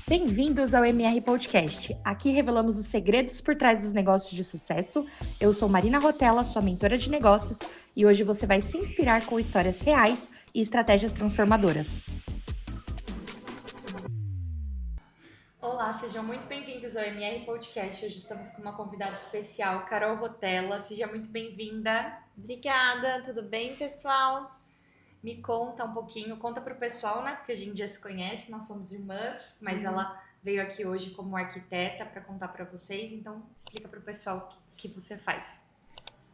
Bem-vindos ao MR Podcast. Aqui revelamos os segredos por trás dos negócios de sucesso. Eu sou Marina Rotella, sua mentora de negócios, e hoje você vai se inspirar com histórias reais e estratégias transformadoras. Olá, sejam muito bem-vindos ao MR Podcast. Hoje estamos com uma convidada especial, Carol Rotella. Seja muito bem-vinda. Obrigada, tudo bem, pessoal? Me conta um pouquinho, conta pro pessoal, né? Porque a gente já se conhece, nós somos irmãs, mas ela veio aqui hoje como arquiteta para contar para vocês, então explica pro pessoal o que você faz.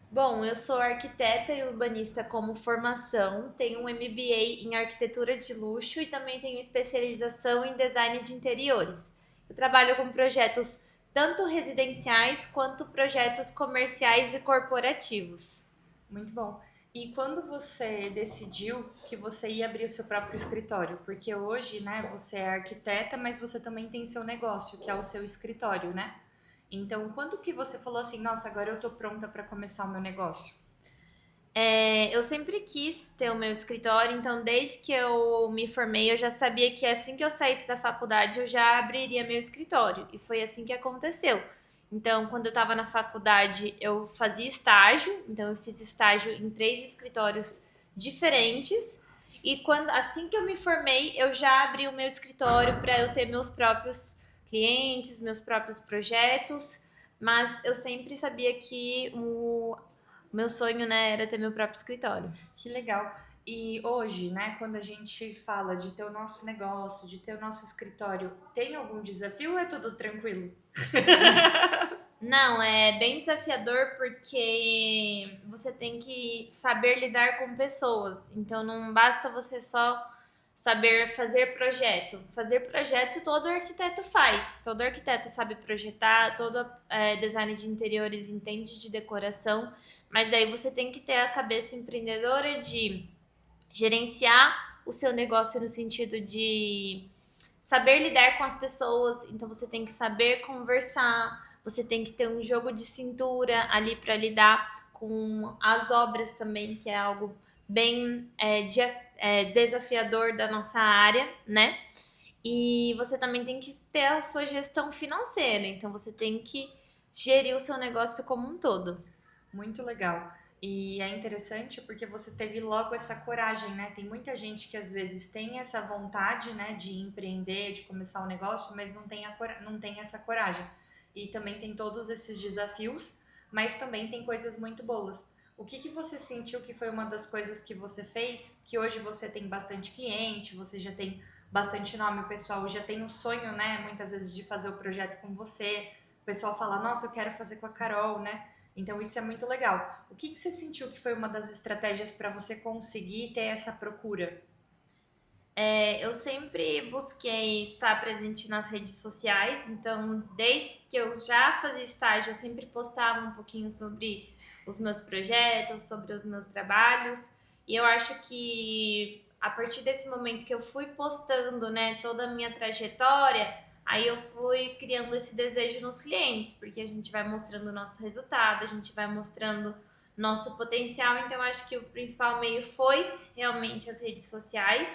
Bom, eu sou arquiteta e urbanista como formação, tenho um MBA em arquitetura de luxo e também tenho especialização em design de interiores. Eu trabalho com projetos tanto residenciais quanto projetos comerciais e corporativos. Muito bom. E quando você decidiu que você ia abrir o seu próprio escritório? Porque hoje, né, você é arquiteta, mas você também tem seu negócio, que é o seu escritório, né? Então, quando que você falou assim, nossa, agora eu tô pronta para começar o meu negócio? Eu sempre quis ter o meu escritório, então desde que eu me formei, eu já sabia que assim que eu saísse da faculdade, eu já abriria meu escritório. E foi assim que aconteceu. Então, quando eu estava na faculdade, eu fazia estágio, então eu fiz estágio em 3 escritórios diferentes. E assim que eu me formei, eu já abri o meu escritório para eu ter meus próprios clientes, meus próprios projetos. Mas eu sempre sabia que meu sonho, né, era ter meu próprio escritório. Que legal. E hoje, né, quando a gente fala de ter o nosso negócio, de ter o nosso escritório, tem algum desafio ou é tudo tranquilo? Não, é bem desafiador porque você tem que saber lidar com pessoas. Então não basta você só saber fazer projeto. Fazer projeto todo arquiteto faz. Todo arquiteto sabe projetar, todo design de interiores entende de decoração, mas daí você tem que ter a cabeça empreendedora de gerenciar o seu negócio no sentido de saber lidar com as pessoas. Então você tem que saber conversar, você tem que ter um jogo de cintura ali para lidar com as obras também, que é algo bem desafiador da nossa área, né? E você também tem que ter a sua gestão financeira, então você tem que gerir o seu negócio como um todo. Muito legal. E é interessante porque você teve logo essa coragem, né? Tem muita gente que às vezes tem essa vontade, né, de empreender, de começar um negócio, mas não tem essa coragem. E também tem todos esses desafios, mas também tem coisas muito boas. O que que você sentiu que foi uma das coisas que você fez, que hoje você tem bastante cliente, você já tem bastante nome, o pessoal já tem um sonho, né, muitas vezes de fazer o projeto com você. O pessoal fala: "Nossa, eu quero fazer com a Carol", né? Então isso é muito legal. O que que você sentiu que foi uma das estratégias para você conseguir ter essa procura? Eu sempre busquei estar presente nas redes sociais, então desde que eu já fazia estágio, eu sempre postava um pouquinho sobre os meus projetos, sobre os meus trabalhos, e eu acho que a partir desse momento que eu fui postando, né, toda a minha trajetória, aí eu fui criando esse desejo nos clientes, porque a gente vai mostrando o nosso resultado, a gente vai mostrando nosso potencial, então eu acho que o principal meio foi realmente as redes sociais.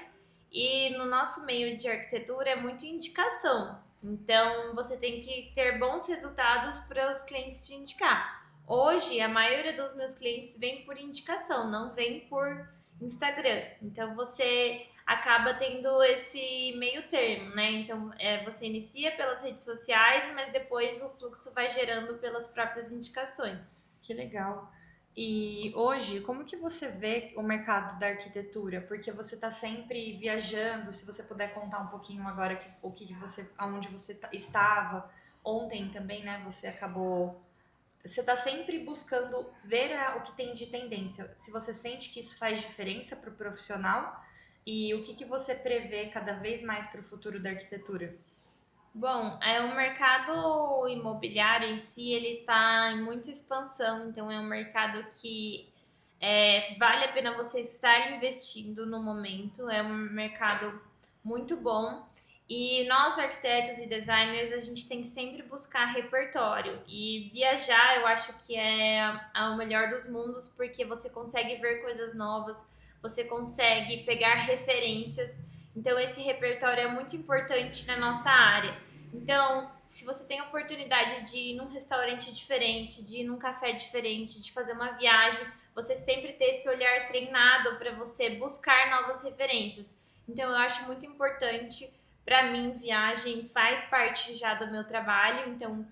E no nosso meio de arquitetura é muito indicação. Então você tem que ter bons resultados para os clientes te indicar. Hoje a maioria dos meus clientes vem por indicação, não vem por Instagram. Então você acaba tendo esse meio termo, né? Então você inicia pelas redes sociais, mas depois o fluxo vai gerando pelas próprias indicações. Que legal. E hoje, como que você vê o mercado da arquitetura? Porque você está sempre viajando. Se você puder contar um pouquinho agora o que que você, aonde você estava ontem também, né? Você acabou. Você está sempre buscando ver o que tem de tendência. Se você sente que isso faz diferença para o profissional e o que que você prevê cada vez mais para o futuro da arquitetura? Bom, o mercado imobiliário em si, ele está em muita expansão, então é um mercado que vale a pena você estar investindo no momento, é um mercado muito bom. E nós, arquitetos e designers, a gente tem que sempre buscar repertório. E viajar, eu acho que é o melhor dos mundos, porque você consegue ver coisas novas, você consegue pegar referências. Então, esse repertório é muito importante na nossa área. Então, se você tem a oportunidade de ir num restaurante diferente, de ir num café diferente, de fazer uma viagem, você sempre ter esse olhar treinado para você buscar novas referências. Então, eu acho muito importante. Para mim, viagem faz parte já do meu trabalho. Então,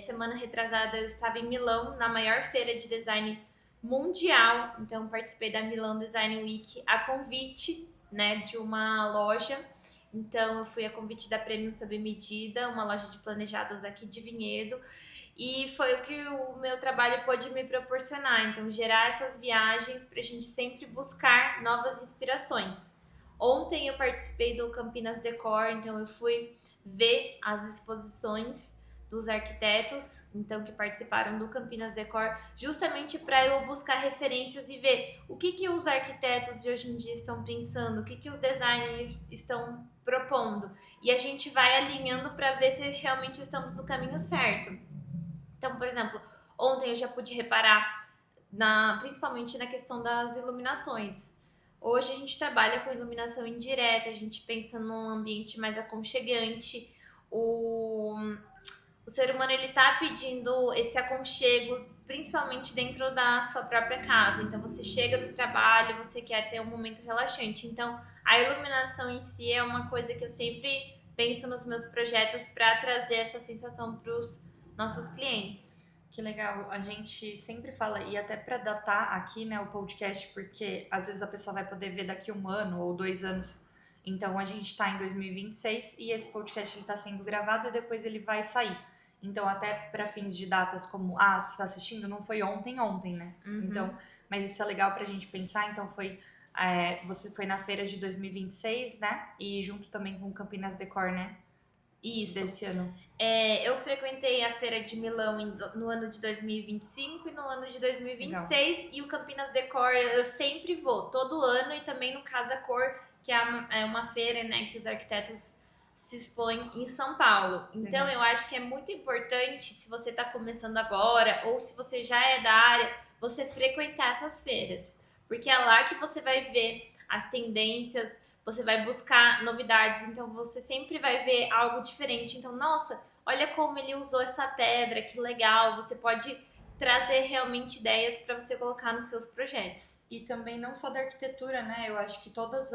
semana retrasada eu estava em Milão, na maior feira de design mundial. Então, participei da Milan Design Week a convite, né, de uma loja. Então, eu fui a convite da Premium Sob Medida, uma loja de planejados aqui de Vinhedo. E foi o que o meu trabalho pôde me proporcionar. Então, gerar essas viagens para a gente sempre buscar novas inspirações. Ontem eu participei do Campinas Decor, então eu fui ver as exposições dos arquitetos, então que participaram do Campinas Decor, justamente para eu buscar referências e ver o que os arquitetos de hoje em dia estão pensando, o que os designers estão propondo. E a gente vai alinhando para ver se realmente estamos no caminho certo. Então, por exemplo, ontem eu já pude reparar principalmente na questão das iluminações. Hoje a gente trabalha com iluminação indireta, a gente pensa num ambiente mais aconchegante. O ser humano ele tá pedindo esse aconchego, principalmente dentro da sua própria casa. Então você chega do trabalho, você quer ter um momento relaxante. Então a iluminação em si é uma coisa que eu sempre penso nos meus projetos para trazer essa sensação para os nossos clientes. Que legal, a gente sempre fala, e até para datar aqui, né, o podcast, porque às vezes a pessoa vai poder ver daqui 1 ano ou 2 anos. Então a gente está em 2026 e esse podcast está sendo gravado e depois ele vai sair. Então, até para fins de datas como, você está assistindo, não foi ontem, né? Uhum. Então, mas isso é legal pra gente pensar. Então, você foi na feira de 2026, né? E junto também com o Campinas Decor, né? Isso. Desse ano. Eu frequentei a feira de Milão no ano de 2025 e no ano de 2026. Legal. E o Campinas Decor eu sempre vou, todo ano, e também no Casa Cor, que é uma feira, né, que os arquitetos se expõem em São Paulo. Então, eu acho que é muito importante, se você está começando agora ou se você já é da área, você frequentar essas feiras. Porque é lá que você vai ver as tendências, você vai buscar novidades, então você sempre vai ver algo diferente. Então, nossa, olha como ele usou essa pedra, que legal. Você pode trazer realmente ideias para você colocar nos seus projetos. E também não só da arquitetura, né? Eu acho que todos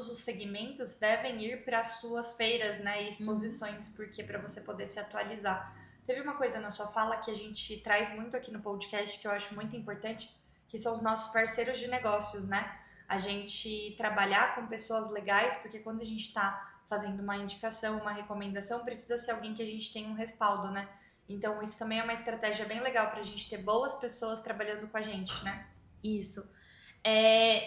os segmentos devem ir para as suas feiras, né, e exposições, porque para você poder se atualizar. Teve uma coisa na sua fala que a gente traz muito aqui no podcast que eu acho muito importante, que são os nossos parceiros de negócios, né? A gente trabalhar com pessoas legais, porque quando a gente está fazendo uma indicação, uma recomendação, precisa ser alguém que a gente tenha um respaldo, né? Então isso também é uma estratégia bem legal para a gente ter boas pessoas trabalhando com a gente, né? Isso.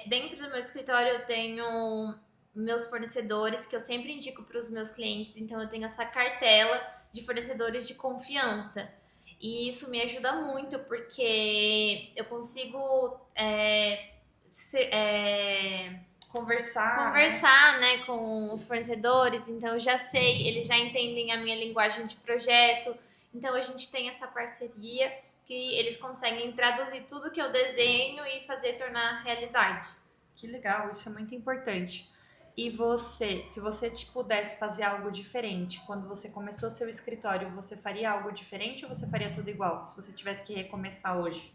Dentro do meu escritório eu tenho meus fornecedores que eu sempre indico para os meus clientes, então eu tenho essa cartela de fornecedores de confiança e isso me ajuda muito porque eu consigo conversar, né, com os fornecedores, então eu já sei, eles já entendem a minha linguagem de projeto, então a gente tem essa parceria que eles conseguem traduzir tudo que eu desenho e fazer tornar realidade. Que legal, isso é muito importante. E você, se você pudesse fazer algo diferente, quando você começou seu escritório, você faria algo diferente ou você faria tudo igual, se você tivesse que recomeçar hoje?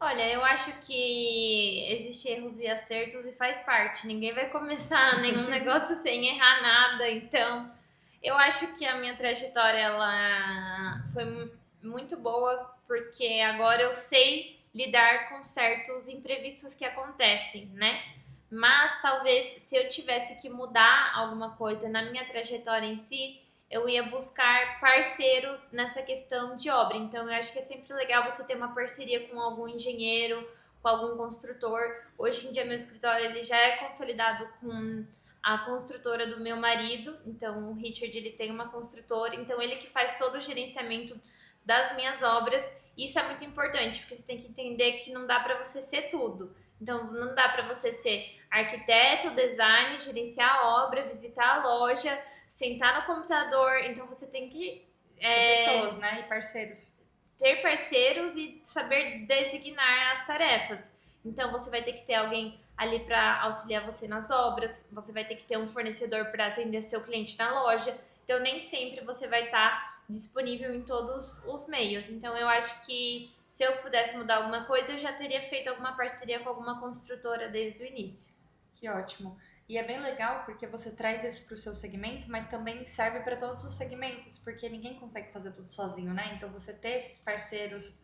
Olha, eu acho que existem erros e acertos e faz parte. Ninguém vai começar nenhum negócio sem errar nada. Então, eu acho que a minha trajetória ela foi muito boa, porque agora eu sei lidar com certos imprevistos que acontecem, né? Mas talvez se eu tivesse que mudar alguma coisa na minha trajetória em si, eu ia buscar parceiros nessa questão de obra. Então eu acho que é sempre legal você ter uma parceria com algum engenheiro, com algum construtor. Hoje em dia meu escritório ele já é consolidado com a construtora do meu marido, então o Richard ele tem uma construtora, então ele que faz todo o gerenciamento das minhas obras. Isso é muito importante, porque você tem que entender que não dá para você ser tudo. Então, não dá para você ser arquiteto, design, gerenciar a obra, visitar a loja, sentar no computador. Então, você tem que... pessoas, né? E parceiros. Ter parceiros e saber designar as tarefas. Então, você vai ter que ter alguém ali para auxiliar você nas obras, você vai ter que ter um fornecedor para atender seu cliente na loja. Então, nem sempre você vai estar disponível em todos os meios. Então, eu acho que se eu pudesse mudar alguma coisa, eu já teria feito alguma parceria com alguma construtora desde o início. Que ótimo. E é bem legal porque você traz isso para o seu segmento, mas também serve para todos os segmentos, porque ninguém consegue fazer tudo sozinho, né? Então você ter esses parceiros,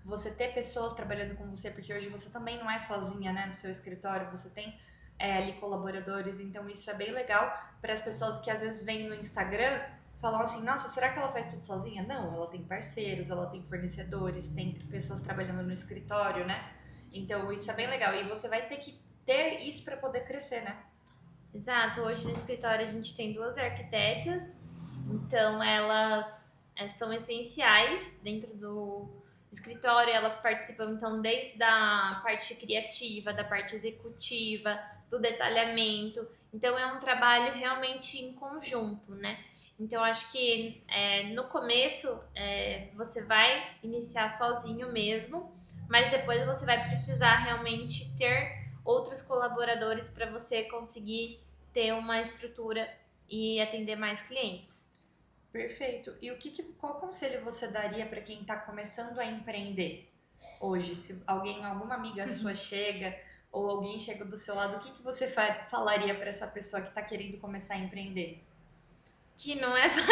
você ter pessoas trabalhando com você, porque hoje você também não é sozinha, né, no seu escritório, você tem ali colaboradores, então isso é bem legal para as pessoas que às vezes vêm no Instagram, falam assim, nossa, será que ela faz tudo sozinha? Não, ela tem parceiros, ela tem fornecedores, tem pessoas trabalhando no escritório, né? Então isso é bem legal e você vai ter que ter isso para poder crescer, né? Exato, hoje no escritório a gente tem 2 arquitetas, então elas são essenciais dentro do escritório, elas participam então desde a parte criativa, da parte executiva, do detalhamento, então é um trabalho realmente em conjunto, né? Então acho que no começo você vai iniciar sozinho mesmo, mas depois você vai precisar realmente ter outros colaboradores para você conseguir ter uma estrutura e atender mais clientes. Perfeito. E qual conselho você daria para quem está começando a empreender hoje? Se alguém, alguma amiga sua chega ou alguém chega do seu lado, o que você falaria para essa pessoa que está querendo começar a empreender? Que não é fácil.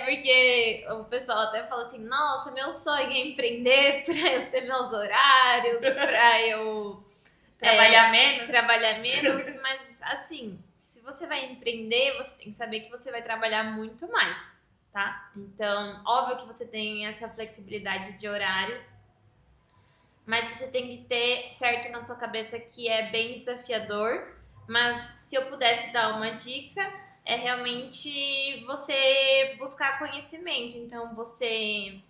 Porque o pessoal até fala assim, nossa, meu sonho é empreender para eu ter meus horários, para eu trabalhar menos, mas assim, se você vai empreender, você tem que saber que você vai trabalhar muito mais, tá? Então, óbvio que você tem essa flexibilidade de horários, mas você tem que ter certo na sua cabeça que é bem desafiador. Mas se eu pudesse dar uma dica, é realmente você buscar conhecimento. Então, você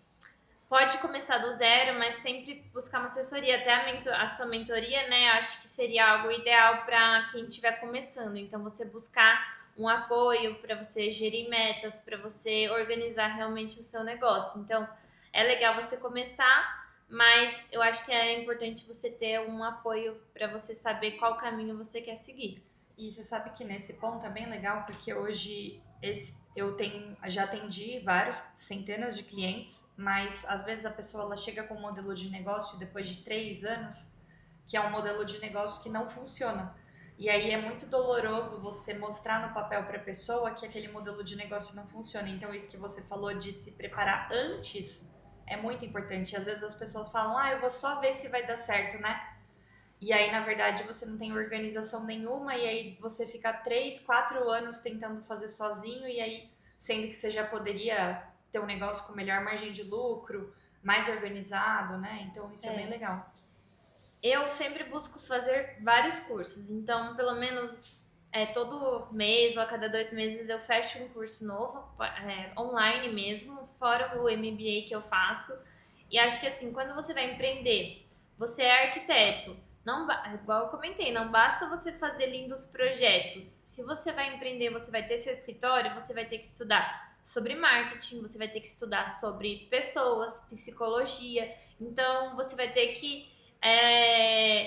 pode começar do zero, mas sempre buscar uma assessoria. Até a sua mentoria, né? Eu acho que seria algo ideal para quem estiver começando. Então, você buscar um apoio para você gerir metas, para você organizar realmente o seu negócio. Então, é legal você começar, mas eu acho que é importante você ter um apoio para você saber qual caminho você quer seguir. E você sabe que nesse ponto é bem legal, porque hoje já atendi vários, centenas de clientes, mas às vezes a pessoa ela chega com um modelo de negócio depois de 3 anos, que é um modelo de negócio que não funciona. E aí é muito doloroso você mostrar no papel para a pessoa que aquele modelo de negócio não funciona. Então isso que você falou de se preparar antes é muito importante. Às vezes as pessoas falam, eu vou só ver se vai dar certo, né? E aí, na verdade, você não tem organização nenhuma e aí você fica 3, 4 anos tentando fazer sozinho e aí, sendo que você já poderia ter um negócio com melhor margem de lucro, mais organizado, né? Então, isso é bem legal. Eu sempre busco fazer vários cursos, então, pelo menos todo mês ou a cada 2 meses eu fecho um curso novo, online mesmo, fora o MBA que eu faço. E acho que assim, quando você vai empreender, você é arquiteto, não, igual eu comentei, não basta você fazer lindos projetos. Se você vai empreender, você vai ter seu escritório, você vai ter que estudar sobre marketing, você vai ter que estudar sobre pessoas, psicologia. Então, você vai ter que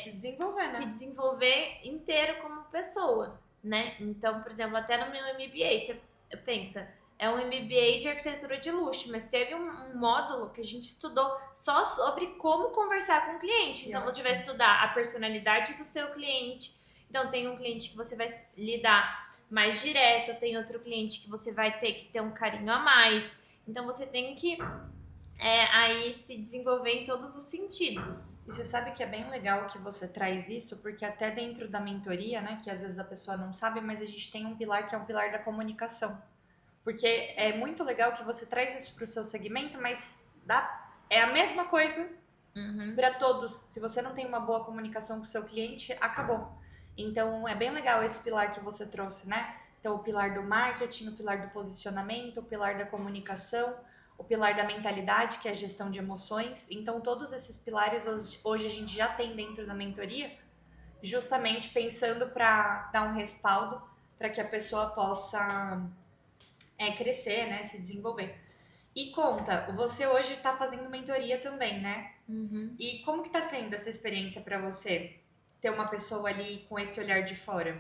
se desenvolver, né? Se desenvolver inteiro como pessoa, né? Então, por exemplo, até no meu MBA, você pensa, é um MBA de arquitetura de luxo, mas teve um módulo que a gente estudou só sobre como conversar com o cliente. Então, você vai estudar a personalidade do seu cliente. Então, tem um cliente que você vai lidar mais direto, tem outro cliente que você vai ter que ter um carinho a mais. Então, você tem que aí se desenvolver em todos os sentidos. E você sabe que é bem legal que você traz isso, porque até dentro da mentoria, né, que às vezes a pessoa não sabe, mas a gente tem um pilar que é um pilar da comunicação. Porque é muito legal que você traz isso para o seu segmento, mas é a mesma coisa para todos. Se você não tem uma boa comunicação com o seu cliente, acabou. Então, é bem legal esse pilar que você trouxe, né? Então, o pilar do marketing, o pilar do posicionamento, o pilar da comunicação, o pilar da mentalidade, que é a gestão de emoções. Então, todos esses pilares hoje a gente já tem dentro da mentoria, justamente pensando para dar um respaldo para que a pessoa possa crescer, né, se desenvolver. E conta, você hoje está fazendo mentoria também, né? Uhum. E como que tá sendo essa experiência para você? Ter uma pessoa ali com esse olhar de fora?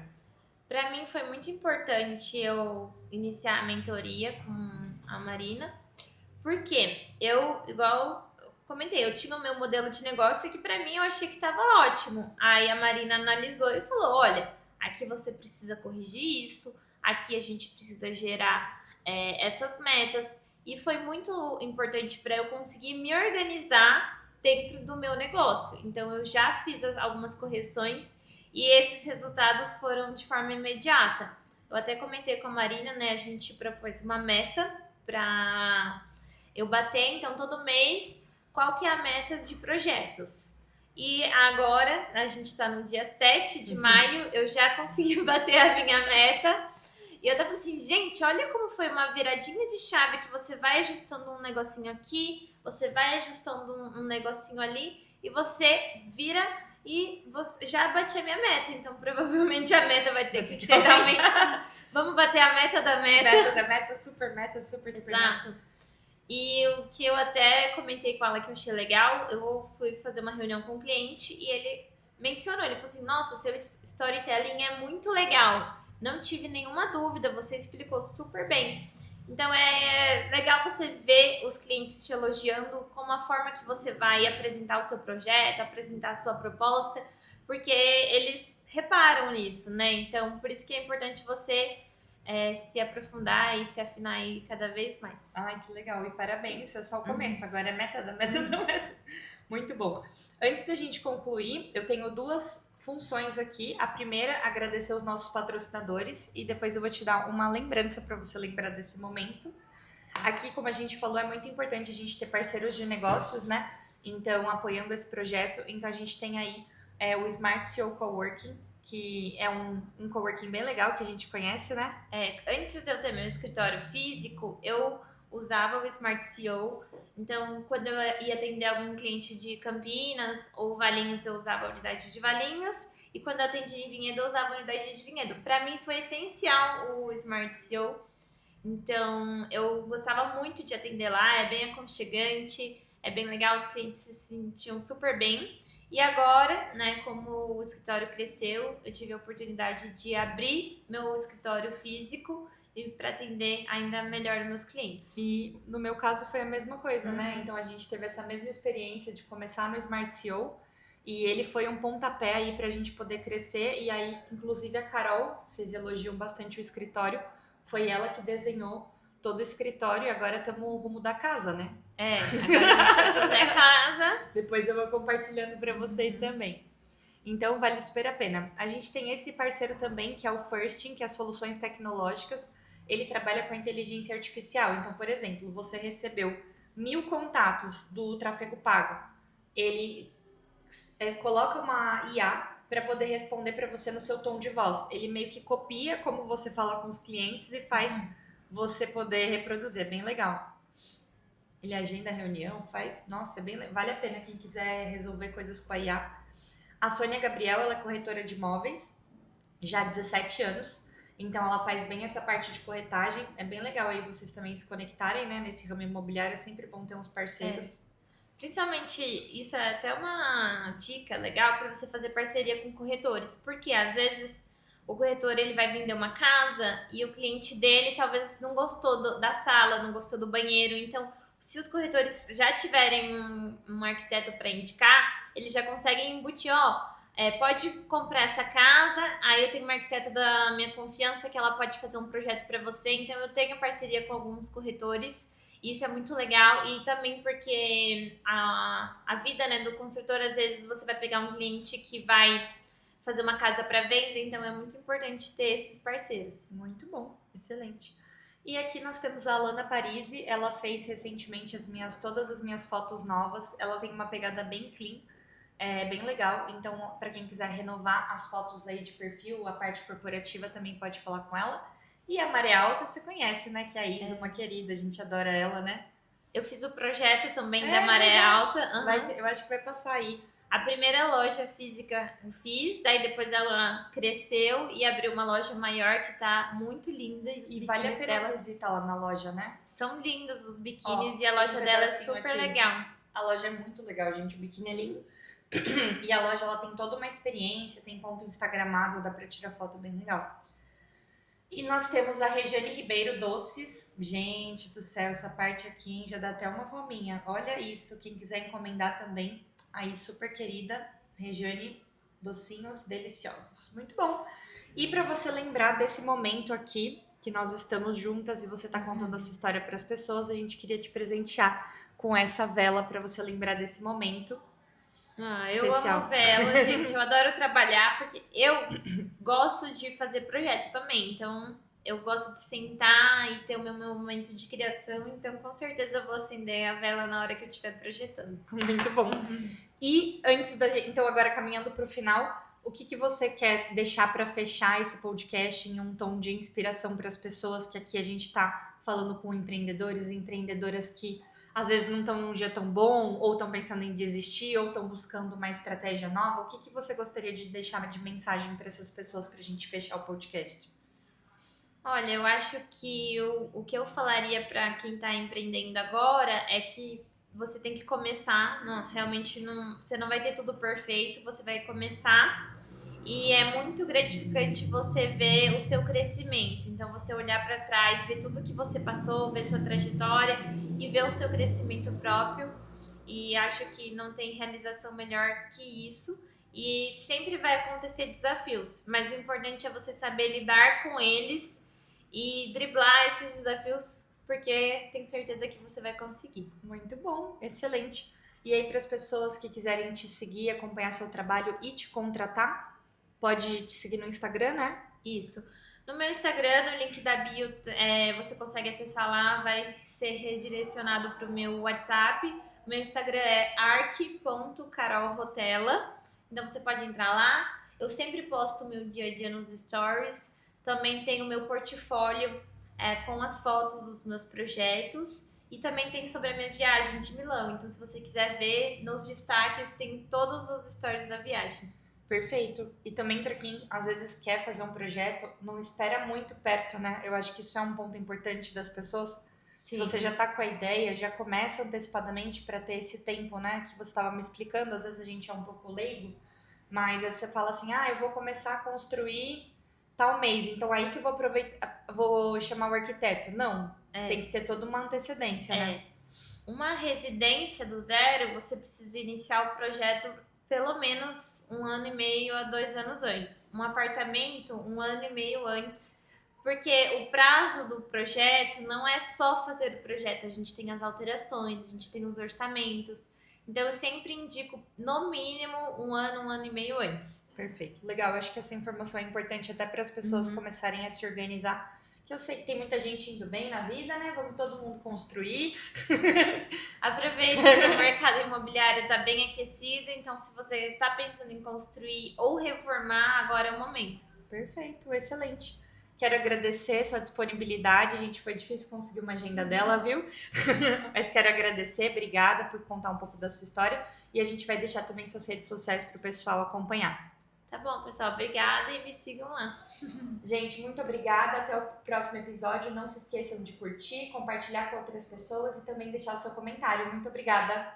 Para mim foi muito importante eu iniciar a mentoria com a Marina, porque eu, igual eu comentei, eu tinha o meu modelo de negócio que para mim eu achei que estava ótimo. Aí a Marina analisou e falou: olha, aqui você precisa corrigir isso, aqui a gente precisa gerar essas metas. E foi muito importante para eu conseguir me organizar dentro do meu negócio. Então eu já fiz algumas correções e esses resultados foram de forma imediata. Eu até comentei com a Marina, né? A gente propôs uma meta para eu bater, então, todo mês, qual que é a meta de projetos. E agora, a gente está no dia 7 de maio, eu já consegui bater a minha meta. E eu tava assim, gente, olha como foi uma viradinha de chave que você vai ajustando um negocinho aqui, você vai ajustando um negocinho ali, e você vira e você já bati a minha meta. Então, provavelmente a meta vai ter que ser aumentada. Vamos bater a meta da meta. Meta da meta, super Exato. E o que eu até comentei com ela que eu achei legal, eu fui fazer uma reunião com o cliente e ele mencionou, ele falou assim, nossa, seu storytelling é muito legal, não tive nenhuma dúvida, você explicou super bem. Então é legal você ver os clientes te elogiando como a forma que você vai apresentar o seu projeto, apresentar a sua proposta, porque eles reparam nisso, né? Então por isso que é importante você se aprofundar e se afinar aí cada vez mais. Ai, que legal. E parabéns, é só o começo. Agora é meta da meta da meta. Muito bom. Antes da gente concluir, eu tenho duas funções aqui. A primeira, agradecer os nossos patrocinadores e depois eu vou te dar uma lembrança para você lembrar desse momento. Aqui, como a gente falou, é muito importante a gente ter parceiros de negócios, né? Então, apoiando esse projeto. Então, a gente tem aí o Smart CEO Coworking, que é um coworking bem legal que a gente conhece, né? Antes de eu ter meu escritório físico, eu usava o Smart CEO. Então, quando eu ia atender algum cliente de Campinas ou Valinhos, eu usava a unidade de Valinhos. E quando eu atendi em Vinhedo, eu usava a unidade de Vinhedo. Para mim, foi essencial o Smart CEO. Então, eu gostava muito de atender lá. É bem aconchegante, é bem legal. Os clientes se sentiam super bem. E agora, né, como o escritório cresceu, eu tive a oportunidade de abrir meu escritório físico e para atender ainda melhor meus clientes. E no meu caso foi a mesma coisa, né? Então a gente teve essa mesma experiência de começar no Smart CEO e ele foi um pontapé aí pra gente poder crescer. E aí, inclusive, a Carol, vocês elogiam bastante o escritório, foi ela que desenhou todo o escritório e agora estamos no rumo da casa, né? Agora a gente vai fazer a casa. Depois eu vou compartilhando para vocês também. Então, vale super a pena. A gente tem esse parceiro também, que é o Firsting, que é soluções tecnológicas. Ele trabalha com a inteligência artificial. Então, por exemplo, você recebeu 1000 contatos do tráfego pago. Ele coloca uma IA para poder responder para você no seu tom de voz. Ele meio que copia como você fala com os clientes e faz você poder reproduzir. É bem legal. Ele agenda a reunião, faz... Nossa, vale a pena quem quiser resolver coisas com a IA. A Sônia Gabriel, ela é corretora de imóveis, já há 17 anos. Então, ela faz bem essa parte de corretagem. É bem legal aí vocês também se conectarem, né? Nesse ramo imobiliário, é sempre bom ter uns parceiros. Principalmente, isso é até uma dica legal para você fazer parceria com corretores. Porque, às vezes, o corretor ele vai vender uma casa e o cliente dele talvez não gostou da sala, não gostou do banheiro. Então, se os corretores já tiverem um arquiteto para indicar, eles já conseguem embutir, pode comprar essa casa, aí eu tenho uma arquiteta da minha confiança que ela pode fazer um projeto para você, então eu tenho parceria com alguns corretores, e isso é muito legal, e também porque a vida, né, do construtor, às vezes você vai pegar um cliente que vai fazer uma casa para venda, então é muito importante ter esses parceiros. Muito bom, excelente. E aqui nós temos a Alana Parisi, ela fez recentemente todas as minhas fotos novas, ela tem uma pegada bem clean, bem legal, então para quem quiser renovar as fotos aí de perfil, a parte corporativa também pode falar com ela. E a Maré Alta você conhece, né, que é a Isa, uma querida, a gente adora ela, né? Eu fiz o projeto também da Maré Alta. Eu acho que vai passar aí A primeira loja física eu fiz, daí depois ela cresceu e abriu uma loja maior que tá muito linda. Os E vale a biquínis pena dela visita lá na loja, né? são lindos, os Ó, biquínis, e a tem um loja dela é pedacinho super aqui. legal. A loja é muito legal, gente. O biquíni é lindo. E a loja, ela tem toda uma experiência, tem ponto instagramável, dá pra tirar foto bem legal. E nós temos a Regiane Ribeiro Doces. Gente do céu, essa parte aqui, hein, já dá até uma fominha. Olha isso, quem quiser encomendar também, aí super querida, Regiane, docinhos deliciosos. Muito bom. E para você lembrar desse momento aqui, que nós estamos juntas e você tá contando essa história para as pessoas, a gente queria te presentear com essa vela para você lembrar desse momento. Eu amo vela, gente. Eu adoro trabalhar porque eu gosto de fazer projeto também. Então, eu gosto de sentar e ter o meu momento de criação. Então, com certeza, eu vou acender a vela na hora que eu estiver projetando. Muito bom. E antes da gente, então agora caminhando para o final, o que você quer deixar para fechar esse podcast em um tom de inspiração para as pessoas, que aqui a gente está falando com empreendedores e empreendedoras que às vezes não estão num dia tão bom, ou estão pensando em desistir, ou estão buscando uma estratégia nova. O que você gostaria de deixar de mensagem para essas pessoas para a gente fechar o podcast? Olha, eu acho que o que eu falaria para quem está empreendendo agora é que você tem que começar. Realmente você não vai ter tudo perfeito, você vai começar. E é muito gratificante você ver o seu crescimento. Então, você olhar para trás, ver tudo que você passou, ver sua trajetória e ver o seu crescimento próprio. E acho que não tem realização melhor que isso. E sempre vai acontecer desafios, mas o importante é você saber lidar com eles e driblar esses desafios, porque tenho certeza que você vai conseguir. Muito bom, excelente. E aí, para as pessoas que quiserem te seguir, acompanhar seu trabalho e te contratar, pode te seguir no Instagram, né? Isso. No meu Instagram, no link da bio, você consegue acessar lá, vai ser redirecionado para o meu WhatsApp. Meu Instagram é arc.carolrotella. Então você pode entrar lá. Eu sempre posto o meu dia a dia nos stories. Também tem o meu portfólio com as fotos dos meus projetos. E também tem sobre a minha viagem de Milão. Então, se você quiser ver, nos destaques tem todos os stories da viagem. Perfeito. E também para quem às vezes quer fazer um projeto, não espera muito perto, né? Eu acho que isso é um ponto importante das pessoas. Sim. Se você já tá com a ideia, já começa antecipadamente para ter esse tempo, né? Que você estava me explicando. Às vezes a gente é um pouco leigo, mas aí você fala assim: eu vou começar a construir tal mês, então aí que eu vou aproveitar, vou chamar o arquiteto. Não, tem que ter toda uma antecedência, né? Uma residência do zero, você precisa iniciar o projeto pelo menos 1 ano e meio a 2 anos antes. Um apartamento, 1 ano e meio antes. Porque o prazo do projeto não é só fazer o projeto, a gente tem as alterações, a gente tem os orçamentos. Então eu sempre indico no mínimo 1 ano e meio antes. Perfeito. Legal, eu acho que essa informação é importante até para as pessoas começarem a se organizar. Que eu sei que tem muita gente indo bem na vida, né? Vamos todo mundo construir. Aproveita que o mercado imobiliário está bem aquecido, então se você está pensando em construir ou reformar, agora é o momento. Perfeito, excelente. Quero agradecer sua disponibilidade, gente, foi difícil conseguir uma agenda dela, viu? Mas quero agradecer, obrigada por contar um pouco da sua história e a gente vai deixar também suas redes sociais para o pessoal acompanhar. Tá bom, pessoal, obrigada e me sigam lá. Gente, muito obrigada, até o próximo episódio. Não se esqueçam de curtir, compartilhar com outras pessoas e também deixar o seu comentário. Muito obrigada!